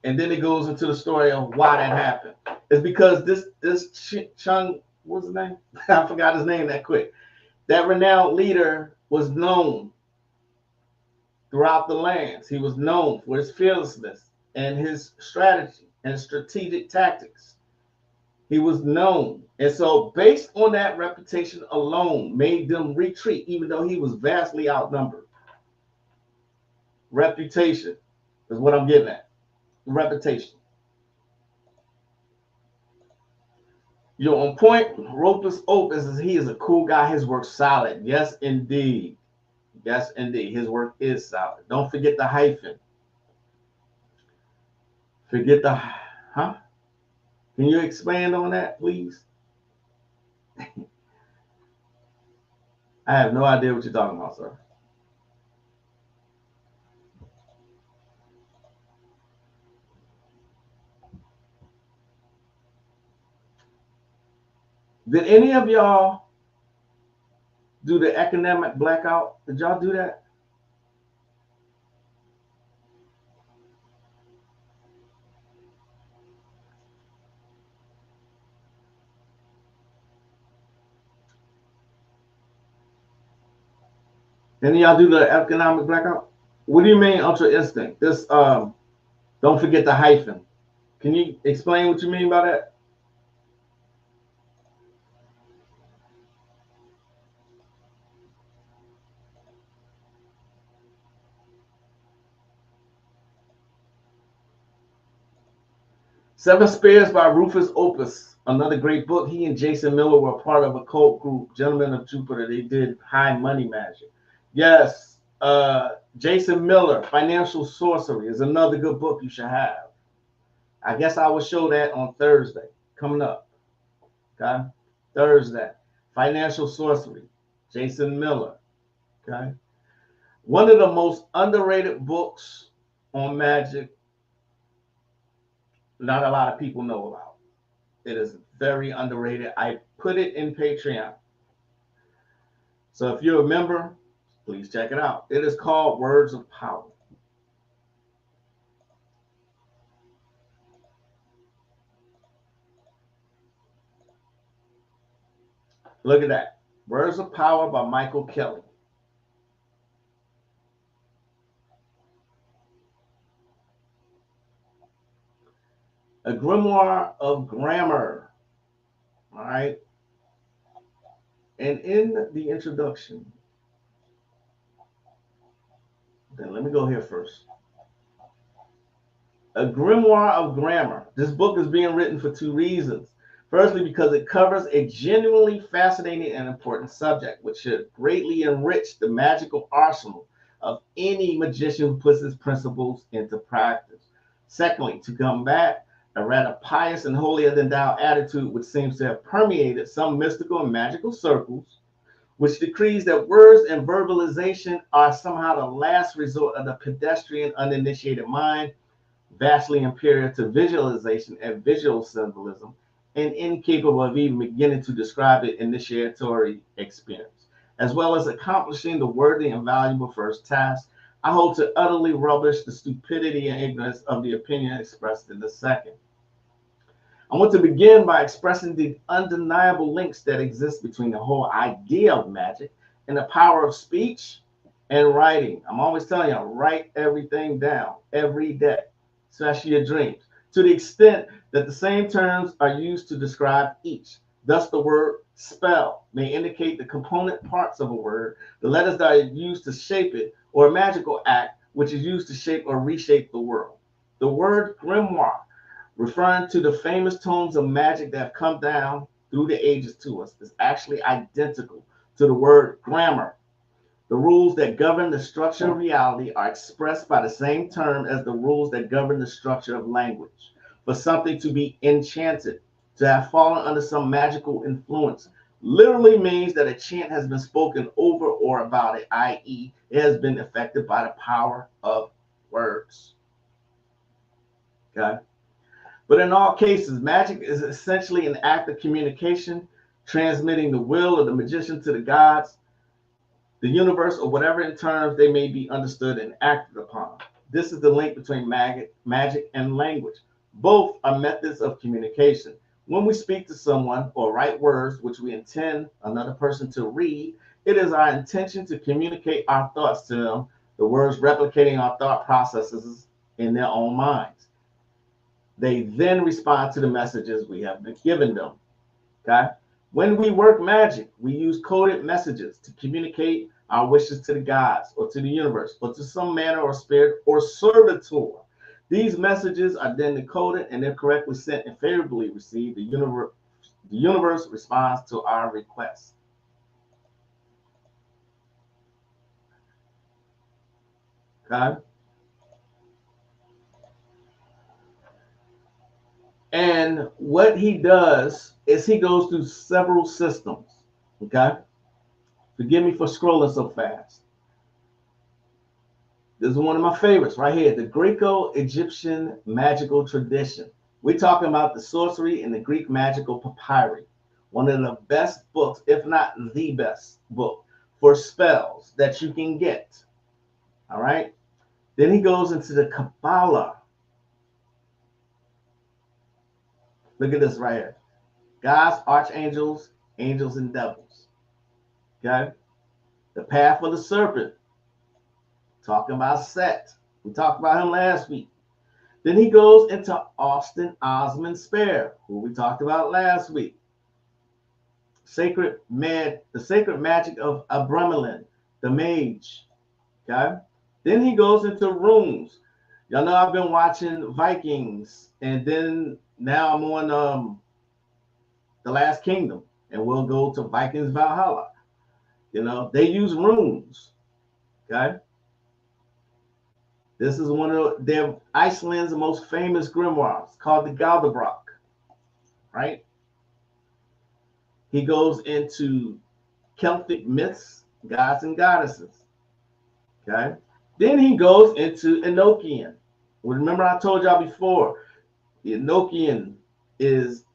And then it goes into the story of why that happened. It's because this Chung, what's his name? I forgot his name that quick. That renowned leader was known throughout the lands. He was known for his fearlessness and his strategy and strategic tactics. He was known. And so based on that reputation alone made them retreat, even though he was vastly outnumbered. Reputation is what I'm getting at. Reputation. You're on point. Ropeless Opus, he is a cool guy. His work's solid. Yes, indeed. Yes, indeed. His work is solid. Don't forget the hyphen. Forget the, huh? Can you expand on that, please? I have no idea what you're talking about, sir. Did any of y'all do the economic blackout? Did y'all do that? Any of y'all do the economic blackout? What do you mean ultra instinct? This don't forget the hyphen. Can you explain what you mean by that? Seven Spears by Rufus Opus, another great book. He and Jason Miller were part of a cult group, Gentlemen of Jupiter. They did High Money Magic. Yes, Jason Miller, Financial Sorcery is another good book you should have. I guess I will show that on Thursday, coming up. Okay, Thursday, Financial Sorcery, Jason Miller. Okay, one of the most underrated books on magic. Not a lot of people know about. It is very underrated. I put it in Patreon. So if you're a member, please check it out. It is called Words of Power. Look at that. Words of Power by Michael Kelly. A grimoire of grammar. All right. And in the introduction, then let me go here first. A grimoire of grammar. This book is being written for two reasons. Firstly, because it covers a genuinely fascinating and important subject, which should greatly enrich the magical arsenal of any magician who puts his principles into practice. Secondly, to combat a rather pious and holier than thou attitude which seems to have permeated some mystical and magical circles which decrees that words and verbalization are somehow the last resort of the pedestrian, uninitiated mind, vastly inferior to visualization and visual symbolism, and incapable of even beginning to describe the initiatory experience, as well as accomplishing the worthy and valuable first task. I hold to utterly rubbish the stupidity and ignorance of the opinion expressed in the second. I want to begin by expressing the undeniable links that exist between the whole idea of magic and the power of speech and writing. I'm always telling you, write everything down every day, especially your dreams, to the extent that the same terms are used to describe each. Thus, the word spell may indicate the component parts of a word, the letters that are used to shape it, or a magical act, which is used to shape or reshape the world. The word grimoire, referring to the famous tomes of magic that have come down through the ages to us, is actually identical to the word grammar. The rules that govern the structure of reality are expressed by the same term as the rules that govern the structure of language. For something to be enchanted, to have fallen under some magical influence, literally means that a chant has been spoken over or about it, i.e., it has been affected by the power of words. Okay? But in all cases, magic is essentially an act of communication, transmitting the will of the magician to the gods, the universe, or whatever in terms they may be understood and acted upon. This is the link between magic and language. Both are methods of communication. When we speak to someone or write words which we intend another person to read, it is our intention to communicate our thoughts to them, the words replicating our thought processes in their own minds. They then respond to the messages we have been given them. Okay? When we work magic, we use coded messages to communicate our wishes to the gods or to the universe or to some manner or spirit or servitor. These messages are then decoded and if correctly sent and favorably received, the universe responds to our request. Okay? And what he does is he goes through several systems. Okay? Forgive me for scrolling so fast. This is one of my favorites right here, the Greco-Egyptian magical tradition. We're talking about the sorcery in the Greek magical papyri, one of the best books, if not the best book, for spells that you can get. All right? Then he goes into the Kabbalah. Look at this right here. Gods, archangels, angels, and devils. Okay? The path of the serpent. Talking about Set. We talked about him last week. Then he goes into Austin Osman Spare, who we talked about last week. The sacred magic of Abramelin, the mage. Okay? Then he goes into runes. Y'all know I've been watching Vikings, and then now I'm on The Last Kingdom, and we'll go to Vikings Valhalla. You know, they use runes. Okay? This is one of their Iceland's most famous grimoires called the Galdabrock, right? He goes into Celtic myths, gods and goddesses, okay? Then he goes into Enochian. Remember I told y'all before, the Enochian is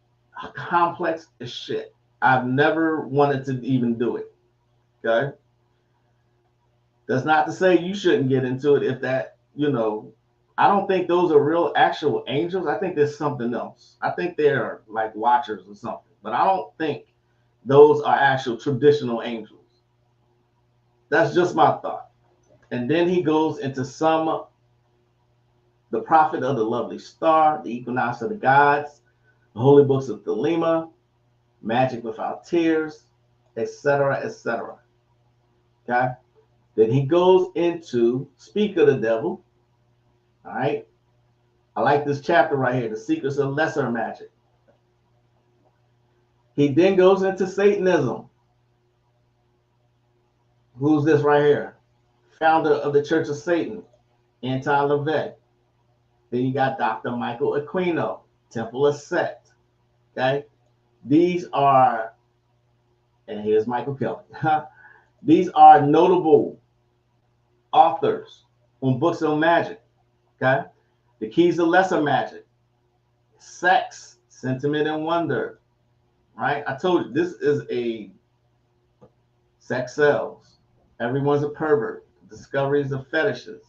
complex as shit. I've never wanted to even do it, okay? That's not to say you shouldn't get into it if that, you know, I don't think those are real actual angels. I think there's something else. I think they're like watchers or something, but I don't think those are actual traditional angels. That's just my thought. And then he goes into the prophet of the lovely star, the equinox of the gods, the holy books of Thelema, magic without tears, etc., etc. Okay? Then he goes into Speak of the Devil. All right. I like this chapter right here, The Secrets of Lesser Magic. He then goes into Satanism. Who's this right here? Founder of the Church of Satan, Anton LaVey. Then you got Dr. Michael Aquino, Temple of Set. Okay. These are and here's Michael Kelly. These are notable authors on books on magic. Okay, The Keys to Lesser Magic, Sex, Sentiment, and Wonder. Right? I told you this is a sex sells. Everyone's a pervert. Discoveries of fetishes,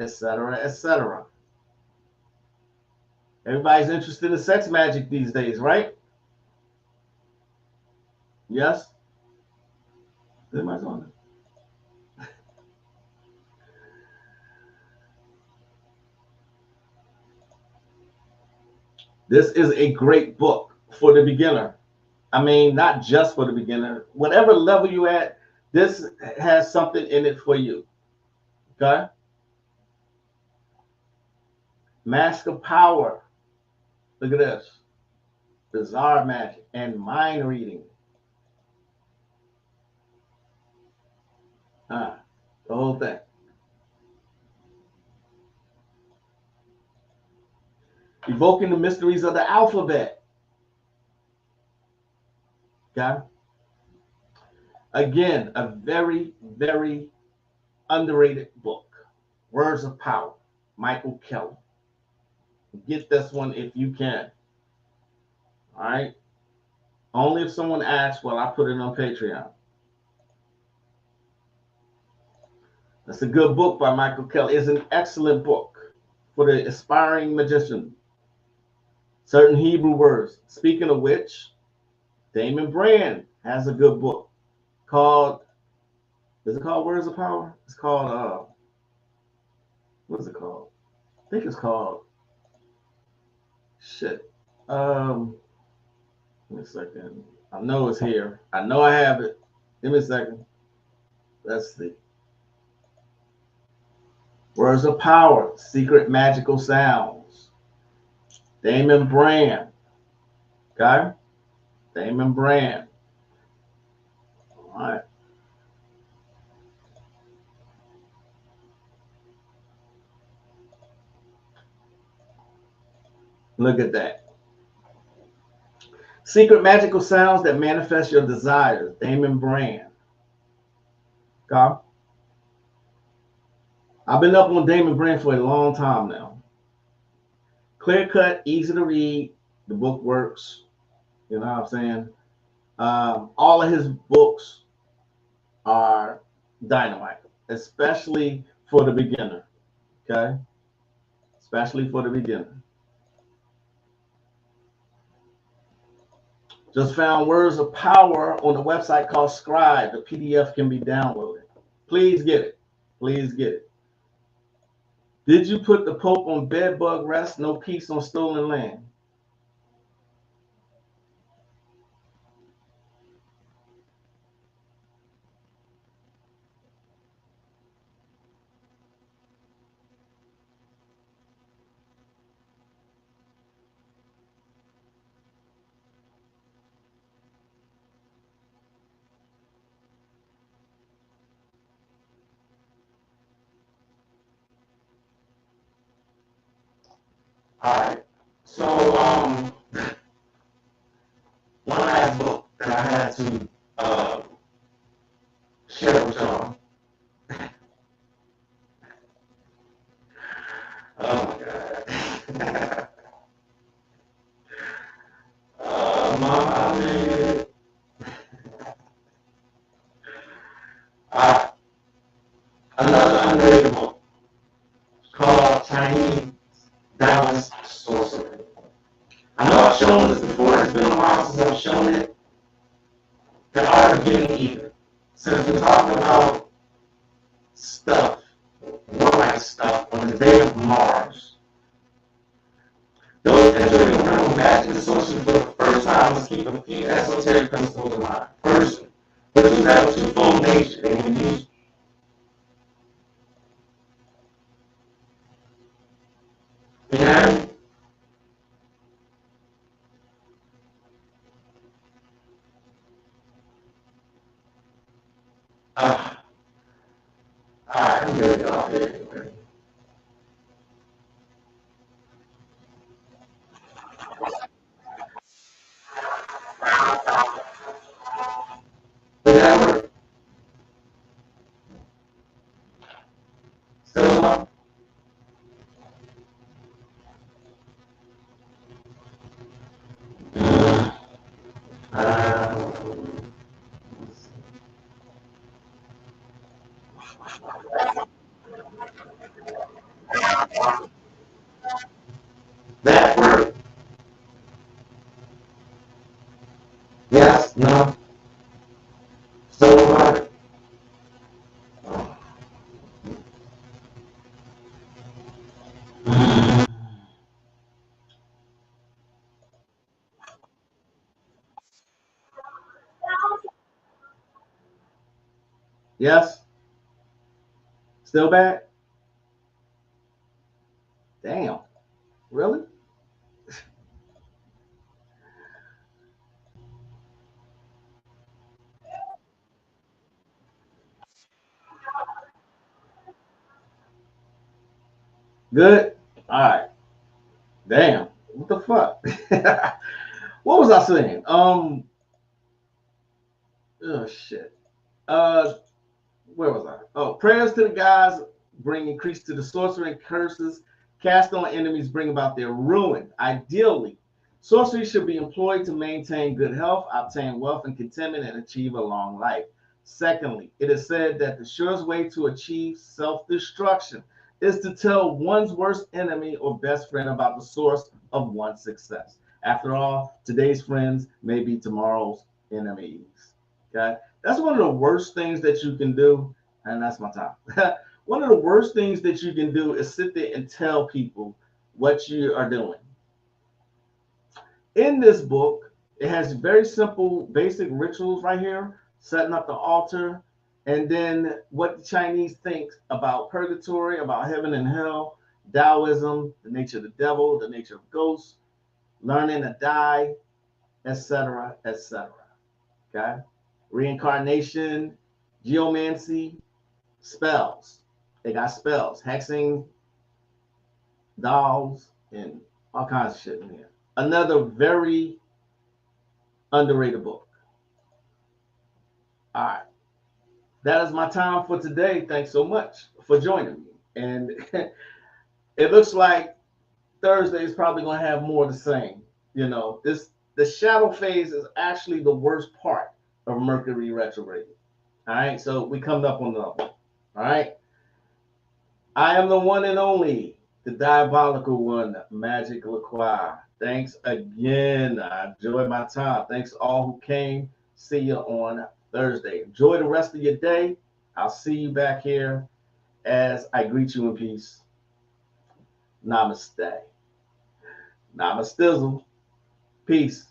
etc., etc. Everybody's interested in sex magic these days, right? Yes? Everybody's on it. This is a great book for the beginner. I mean, not just for the beginner. Whatever level you at, this has something in it for you. Okay? Mask of Power. Look at this. Bizarre magic and mind reading. The whole thing. Evoking the Mysteries of the Alphabet. Okay? Again, a very, very underrated book. Words of Power. Michael Kelly. Get this one if you can. All right? Only if someone asks, well, I put it on Patreon. That's a good book by Michael Kelly. It's an excellent book for the aspiring magician. Certain Hebrew words. Speaking of which, Damon Brand has a good book called, is it called Words of Power? It's called, what is it called? I think it's called, shit. Give me a second. I know it's here. I know I have it. Give me a second. Let's see. Words of Power, Secret Magical Sounds. Damon Brand. Okay? Damon Brand. All right. Look at that. Secret Magical Sounds that Manifest Your Desires. Damon Brand. Okay? I've been up on Damon Brand for a long time now. Clear cut, easy to read. The book works. You know what I'm saying? All of his books are dynamite, especially for the beginner. Okay? Especially for the beginner. Just found Words of Power on a website called Scribe. The PDF can be downloaded. Please get it. Please get it. Did you put the Pope on bedbug rest? No peace on stolen land. All right. So, one last book that I had to share with y'all. Oh my God. Mama, man. Another underrated book called Chinese Balance Sorcery. I know I've shown this before. It's been a while since I've shown it. The Art of Getting Even. Since we're talking about stuff, more like stuff on the day of Mars. Those interested in real magic and sorcery for the first time must keep a few esoteric principles in mind. First, which have a twofold nature. They can use. Yeah. Alright, I'm gonna get off here anyway. that work? Still on? That work? Yes, no, still on? Yes, still bad? Damn, really? Good? All right. Damn. What the fuck? What was I saying? Oh shit. Uh, where was I? Oh, prayers to the gods bring increase to the sorcerer, and curses cast on enemies bring about their ruin. Ideally, sorcery should be employed to maintain good health, obtain wealth and contentment, and achieve a long life. Secondly, it is said that the surest way to achieve self-destruction is to tell one's worst enemy or best friend about the source of one's success. After all, today's friends may be tomorrow's enemies. Okay? That's one of the worst things that you can do, and that's my time. One of the worst things that you can do is sit there and tell people what you are doing. In this book, it has very simple, basic rituals right here, setting up the altar, and then what the Chinese think about purgatory, about heaven and hell, Taoism, the nature of the devil, the nature of ghosts, learning to die, etc., etc. Okay? Reincarnation, geomancy, spells. They got spells, hexing, dolls, and all kinds of shit in here. Another very underrated book. All right. That is my time for today. Thanks so much for joining me. And it looks like Thursday is probably going to have more of the same. You know, the shadow phase is actually the worst part of Mercury retrograde. All right. So we come up on the level. All right. I am the one and only, the diabolical one, Magic LaCroix. Thanks again. I enjoyed my time. Thanks to all who came. See you on Thursday. Enjoy the rest of your day. I'll see you back here as I greet you in peace. Namaste. Namastizzle. Peace.